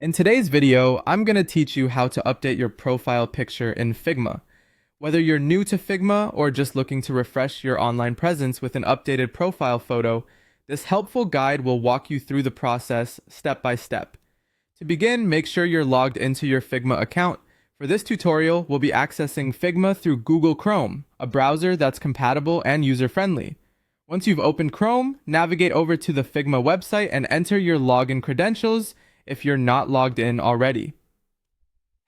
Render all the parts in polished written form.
In today's video, I'm going to teach you how to update your profile picture in Figma. Whether you're new to Figma or just looking to refresh your online presence with an updated profile photo, this helpful guide will walk you through the process step by step. To begin, make sure you're logged into your Figma account. For this tutorial, we'll be accessing Figma through Google Chrome, a browser that's compatible and user-friendly. Once you've opened Chrome, navigate over to the Figma website and enter your login credentials if you're not logged in already.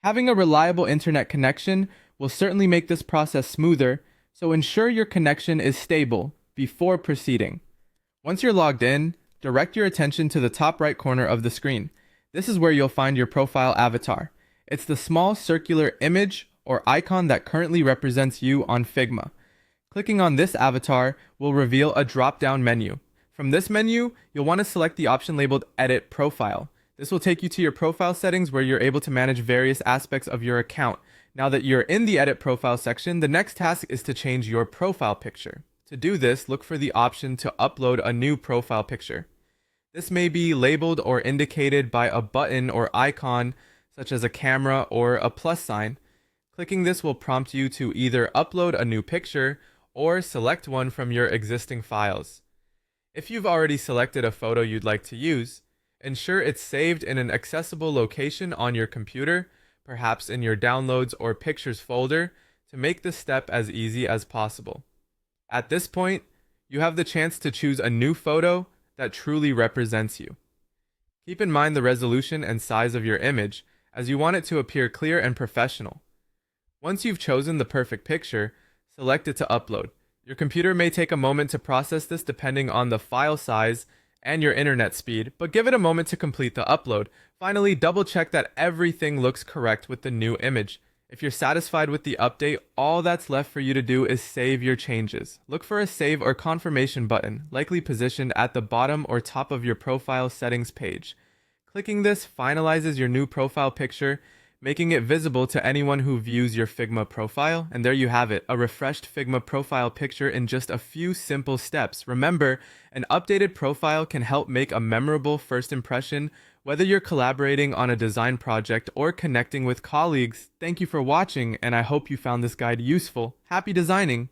Having a reliable internet connection will certainly make this process smoother, so ensure your connection is stable before proceeding. Once you're logged in, direct your attention to the top right corner of the screen. This is where you'll find your profile avatar. It's the small circular image or icon that currently represents you on Figma. Clicking on this avatar will reveal a drop-down menu. From this menu, you'll want to select the option labeled Edit Profile. This will take you to your profile settings where you're able to manage various aspects of your account. Now that you're in the Edit Profile section, the next task is to change your profile picture. To do this, look for the option to upload a new profile picture. This may be labeled or indicated by a button or icon, such as a camera or a plus sign. Clicking this will prompt you to either upload a new picture or select one from your existing files. If you've already selected a photo you'd like to use, ensure it's saved in an accessible location on your computer, perhaps in your Downloads or Pictures folder, to make this step as easy as possible. At this point, you have the chance to choose a new photo that truly represents you. Keep in mind the resolution and size of your image, as you want it to appear clear and professional. Once you've chosen the perfect picture, select it to upload. Your computer may take a moment to process this depending on the file size and your internet speed, but give it a moment to complete the upload. Finally, double check that everything looks correct with the new image. If you're satisfied with the update, all that's left for you to do is save your changes. Look for a save or confirmation button, likely positioned at the bottom or top of your profile settings page. Clicking this finalizes your new profile picture, making it visible to anyone who views your Figma profile. And there you have it, a refreshed Figma profile picture in just a few simple steps. Remember, an updated profile can help make a memorable first impression, whether you're collaborating on a design project or connecting with colleagues. Thank you for watching, and I hope you found this guide useful. Happy designing!